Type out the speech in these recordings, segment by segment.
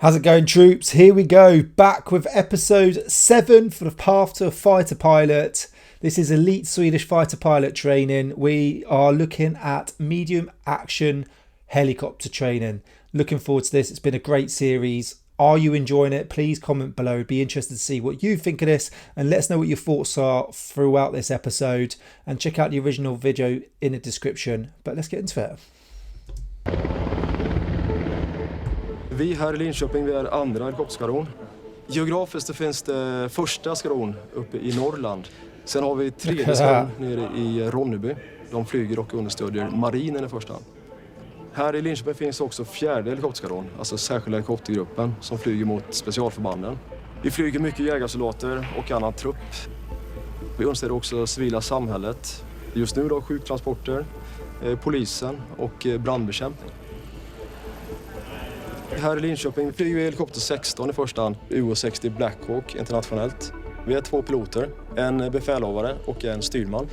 How's it going, troops? Here we go, back with episode 7 for the Path to a Fighter Pilot. This is elite Swedish fighter pilot training. We are looking at medium action helicopter training. Looking forward to this. It's been a great series. Are you enjoying it? Please comment below. Be interested to see what you think of this and let us know what your thoughts are throughout this episode. And check out the original video in the description. But let's get into it. Vi här i Linköping, vi är andra helikopterskvadron. Geografiskt det finns det första skvadron uppe i Norrland. Sen har vi tredje skvadron nere i Ronneby. De flyger och understödjer marinen i första hand. Här i Linköping finns också fjärde helikopterskvadron, alltså särskilda helikoptergruppen som flyger mot specialförbanden. Vi flyger mycket jägarsoldater och annan trupp. Vi understödjer också civila samhället. Just nu då sjuktransporter, polisen och brandbekämpning. Här i Linköping flyger vi helikopter 16 i första hand, UH-60 Black Hawk internationellt. Vi är 2 piloter, en befälhavare och en styrman.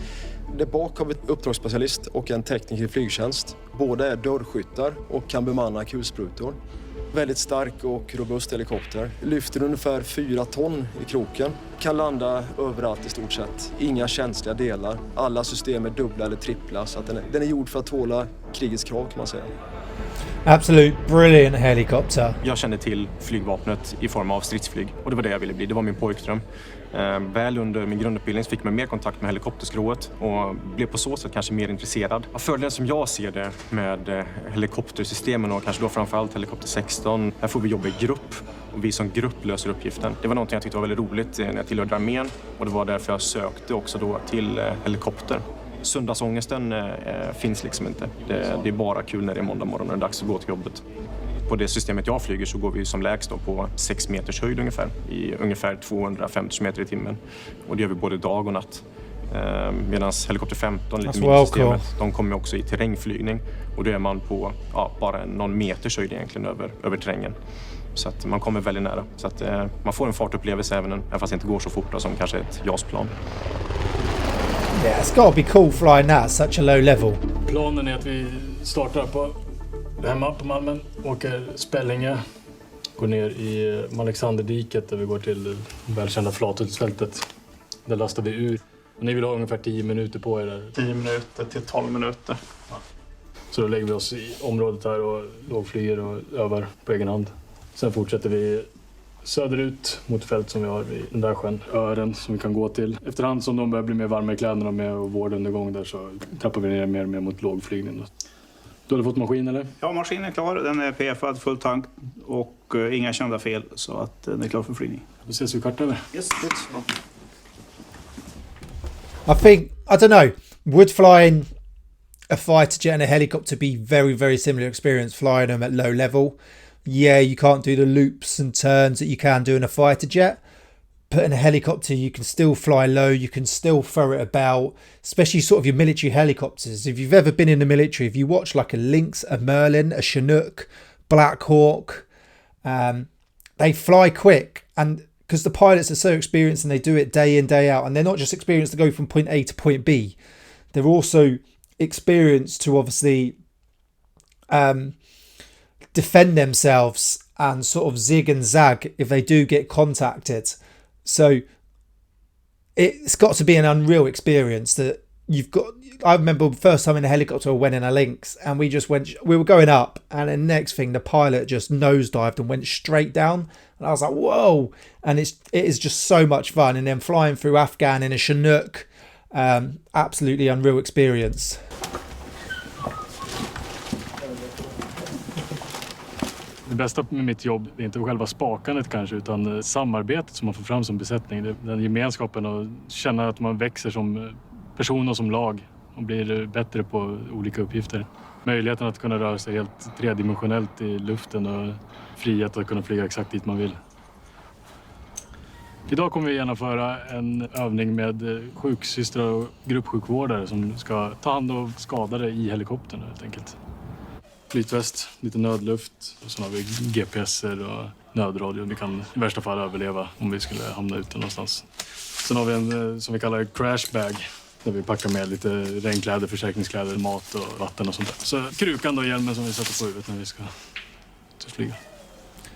Där bak har vi ett uppdragsspecialist och en tekniker i flygtjänst. Båda är dörrskyttar och kan bemanna kulsprutor. Väldigt stark och robust helikopter. Lyfter ungefär 4 ton i kroken. Kan landa överallt i stort sett. Inga känsliga delar. Alla system är dubbla eller trippla så att den är gjord för att tåla krigets krav kan man säga. Absolut brilliant helikopter. Jag kände till flygvapnet i form av stridsflyg och det var det jag ville bli. Det var min pojkdröm. Väl under min grundutbildning fick jag mer kontakt med helikopterskrået och blev på så sätt kanske mer intresserad. Fördelen som jag ser det med helikoptersystemen och kanske då framförallt helikopter 16, här får vi jobba i grupp och vi som grupp löser uppgiften. Det var någonting jag tyckte var väldigt roligt när jag tillhörde armén och det var därför jag sökte också då till helikopter. Söndagsångesten finns liksom inte. Det är bara kul när det är måndag morgon och det är dags att gå till jobbet. På det systemet jag flyger så går vi som lägst då på 6 meters höjd ungefär. I ungefär 250 meter i timmen. Och det gör vi både dag och natt. Medan helikopter 15, lite mindre systemet, de kommer också i terrängflygning. Och då är man på bara någon meters höjd egentligen över terrängen. Så att man kommer väldigt nära. Så att man får en fartupplevelse även fast det inte går så fort då, som kanske ett JAS-plan. Yeah, it's got to be cool flying that at such a low level. Planen är att vi startar hemma på Malmen, åker Spällinge, går ner i Alexanderdiket där vi går till välkända flatutfältet. Där lastar vi ur. Och ni vill ha ungefär 10 minuter på er där. 10 minuter till 12 minuter. Ja. Så då lägger vi oss i området här och lågflyger och övar på egen hand. Sen fortsätter vi söderut mot fält som vi har i den där sjön, Ören, som vi kan gå till. Efterhand som de börjar bli mer varma i kläderna med och vårdundergång där så trappar vi ner mer och mer mot lågflygning. Du har fått maskin eller? Ja, maskinen är klar. Den är PF-ad, full tank och inga kända fel så att den är klar för flygning. Då ses vi kvart över. Yes, I don't know, would flying a fighter jet and a helicopter be very similar experience flying them at low level? Yeah, you can't do the loops and turns that you can do in a fighter jet. But in a helicopter, you can still fly low. You can still throw it about, especially sort of your military helicopters. If you've ever been in the military, if you watch like a Lynx, a Merlin, a Chinook, Black Hawk, they fly quick. And because the pilots are so experienced and they do it day in, day out. And they're not just experienced to go from point A to point B. They're also experienced to obviously defend themselves and sort of zig and zag if they do get contacted. So it's got to be an unreal experience that you've got. I remember the first time in a helicopter I went in a Lynx and we were going up and the next thing the pilot just nosedived and went straight down and I was like whoa, and it is just so much fun. And then flying through Afghan in a Chinook, absolutely unreal experience. Det bästa med mitt jobb är inte själva spakandet kanske utan samarbetet som man får fram som besättning. Den gemenskapen och känna att man växer som person och som lag och blir bättre på olika uppgifter. Möjligheten att kunna röra sig helt tredimensionellt i luften och frihet att kunna flyga exakt dit man vill. Idag kommer vi genomföra en övning med sjuksystrar och gruppsjukvårdare som ska ta hand om skadade i helikoptern helt enkelt. Flytväst, lite nödluft och så har vi GPSer och nödradio. Vi kan i värsta fall överleva om vi skulle hamna ute någonstans. Sen har vi en som vi kallar crash bag där vi packar med lite regnkläder, försäkringskläder, mat och vatten och sånt där. Så krukan och hjälmen som vi sätter på huvudet när vi ska flyga.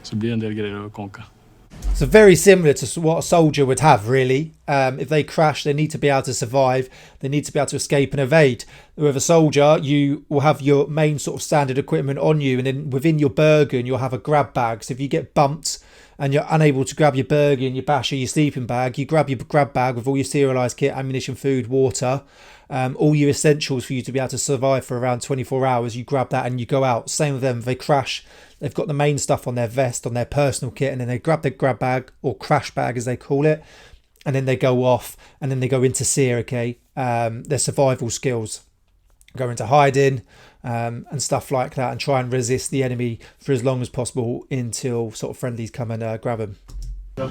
Så det blir en del grejer att konka. So very similar to what a soldier would have, really. If they crash, they need to be able to survive. They need to be able to escape and evade. With a soldier, you will have your main sort of standard equipment on you, and then within your Bergen, you'll have a grab bag. So if you get bumped and you're unable to grab your Bergen, your Bash, or your sleeping bag, you grab your grab bag with all your serialised kit, ammunition, food, water, all your essentials for you to be able to survive for around 24 hours. You grab that and you go out. Same with them. If they crash, they've got the main stuff on their vest, on their personal kit, and then they grab their grab bag, or crash bag as they call it, and then they go off, and then they go into SEER, okay? Their survival skills, go into hiding and stuff like that, and try and resist the enemy for as long as possible until sort of friendlies come and grab them. They're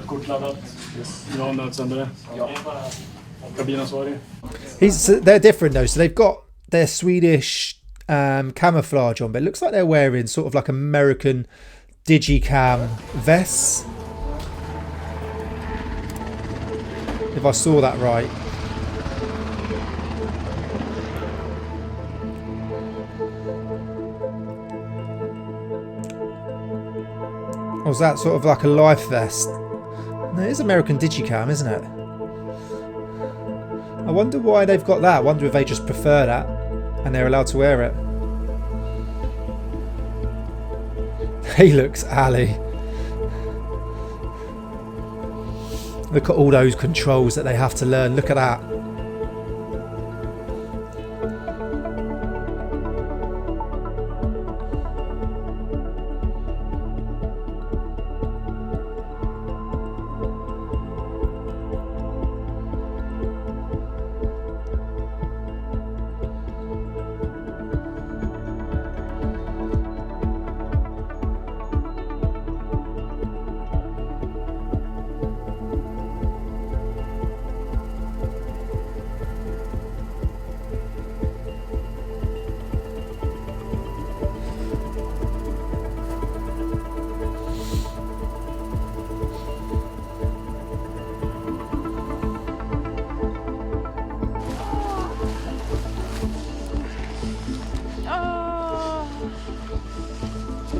different though, so they've got their Swedish camouflage on, but it looks like they're wearing sort of like American digicam vests, if I saw that right. Or is that sort of like a life vest? No, it is American digicam, isn't it? I wonder why they've got that. I wonder if they just prefer that and they're allowed to wear it. He looks alley. Look at all those controls that they have to learn. Look at that.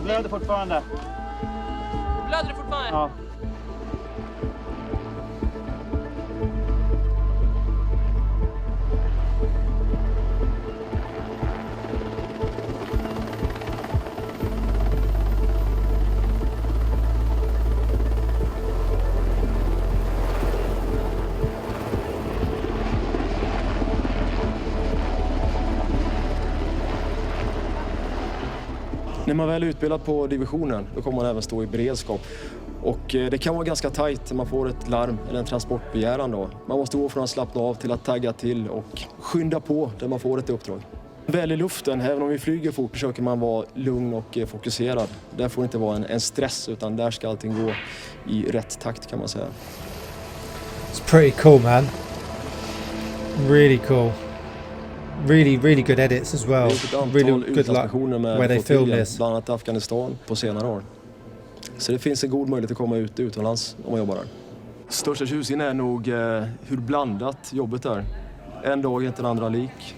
Blöder fortfarande. Blöder det fortfarande? Ja. När man väl är utbildad på divisionen, då kommer man även stå i beredskap. Och det kan vara ganska tajt när man får ett larm eller en transportbegäran då. Man måste gå från att slappna av till att tagga till och skynda på där man får ett uppdrag. Väl i luften, även om vi flyger fort, försöker man vara lugn och fokuserad. Där får det inte vara en stress, utan där ska allting gå i rätt takt, kan man säga. It's pretty cool, man. Really cool. Really good edits as well. Really good luck where they film this. Bland annat Afghanistan på senare år. Så det finns en god möjlighet att komma ut utomlands om man jobbar där. Största tjusningen är nog hur blandat jobbet är. En dag är inte den andra lik.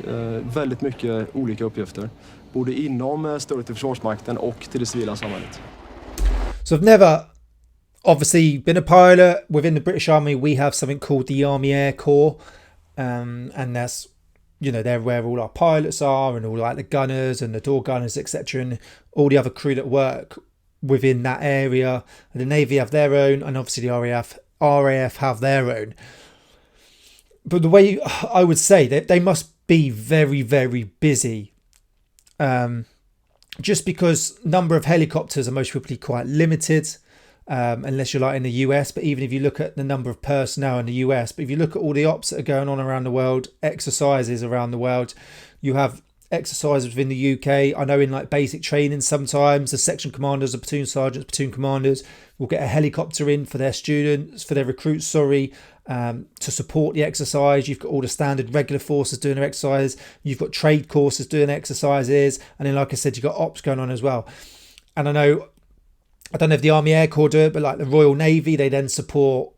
Väldigt mycket olika uppgifter. Både inom stödet till Försvarsmakten och till det civila samhället. So I've never obviously been a pilot. Within the British Army we have something called the Army Air Corps. And that's, you know, they're where all our pilots are and all like the gunners and the door gunners, etc. And all the other crew that work within that area. And the Navy have their own, and obviously the RAF have their own. But the way I would say that they must be very busy. Just because number of helicopters are most probably quite limited. Unless you're like in the US, but even if you look at the number of personnel in the US, but if you look at all the ops that are going on around the world, exercises around the world, you have exercises within the UK. I know in like basic training sometimes the section commanders, the platoon sergeants, platoon commanders will get a helicopter in for their students, for their recruits, to support the exercise. You've got all the standard regular forces doing their exercises. You've got trade courses doing exercises. And then, like I said, you've got ops going on as well. And I don't know if the Army Air Corps do it, but like the Royal Navy, they then support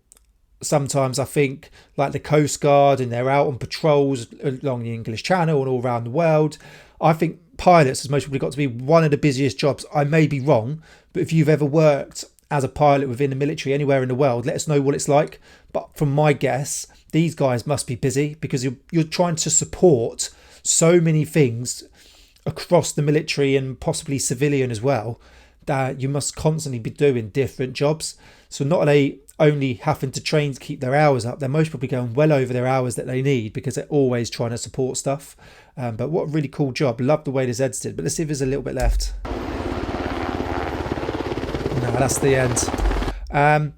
sometimes, I think, like the Coast Guard, and they're out on patrols along the English Channel and all around the world. I think pilots has most probably got to be one of the busiest jobs. I may be wrong, But if you've ever worked as a pilot within the military anywhere in the world, let us know what it's like. But from my guess, these guys must be busy, because you're trying to support so many things across the military and possibly civilian as well, that you must constantly be doing different jobs. So not are they only having to train to keep their hours up, they're most probably going well over their hours that they need, because they're always trying to support stuff. But what a really cool job. Love the way this edited. But let's see if there's a little bit left. No, that's the end.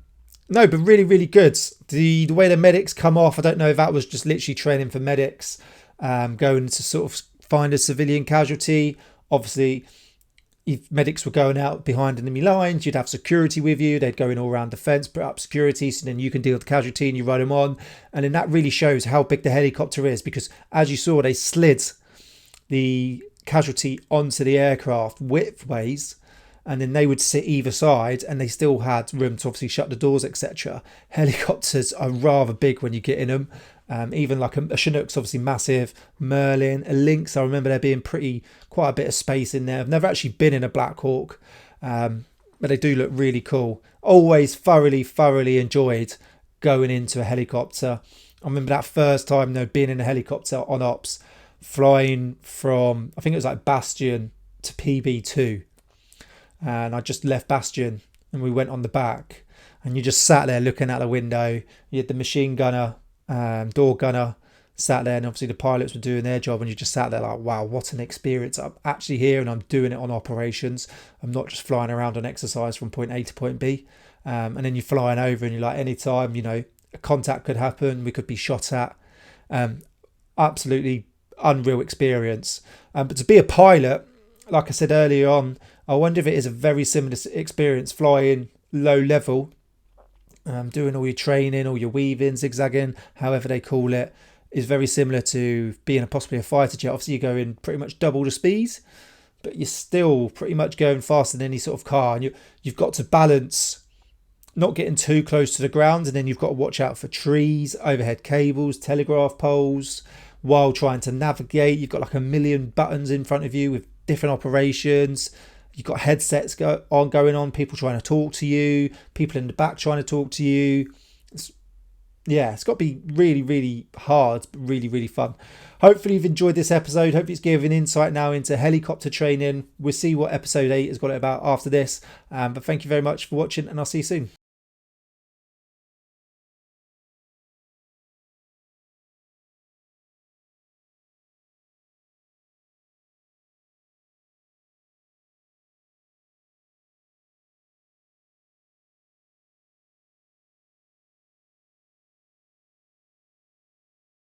No, but really, really good. The way the medics come off, I don't know if that was just literally training for medics, going to sort of find a civilian casualty. Obviously, if medics were going out behind enemy lines, you'd have security with you. They'd go in all around defence, put up security, so then you can deal with the casualty and you ride them on. And then that really shows how big the helicopter is, because as you saw, they slid the casualty onto the aircraft widthways, and then they would sit either side, and they still had room to obviously shut the doors, etc. Helicopters are rather big when you get in them. Even like a Chinook's obviously massive. Merlin, a Lynx, I remember there being quite a bit of space in there. I've never actually been in a Black Hawk, but they do look really cool. Always thoroughly enjoyed going into a helicopter. I remember that first time being in a helicopter on ops, flying from, I think it was like Bastion to PB2. And I just left Bastion and we went on the back, and you just sat there looking out the window. You had the machine gunner, door gunner sat there, and obviously the pilots were doing their job, and you just sat there like, wow, what an experience. I'm actually here and I'm doing it on operations. I'm not just flying around on exercise from point A to point B. And then you're flying over and you're like, anytime, a contact could happen, we could be shot at. Absolutely unreal experience. But to be a pilot, like I said earlier on, I wonder if it is a very similar experience flying low level, doing all your training, all your weaving, zigzagging, however they call it, is very similar to being possibly a fighter jet. Obviously you're going pretty much double the speed, but you're still pretty much going faster than any sort of car, and you've got to balance not getting too close to the ground, and then you've got to watch out for trees, overhead cables, telegraph poles, while trying to navigate. You've got like a million buttons in front of you with different operations. You've got headsets going on, people trying to talk to you, people in the back trying to talk to you. It's got to be really, really hard, but really, really fun. Hopefully you've enjoyed this episode. Hopefully it's given insight now into helicopter training. We'll see what episode 8 has got it about after this. But thank you very much for watching, and I'll see you soon.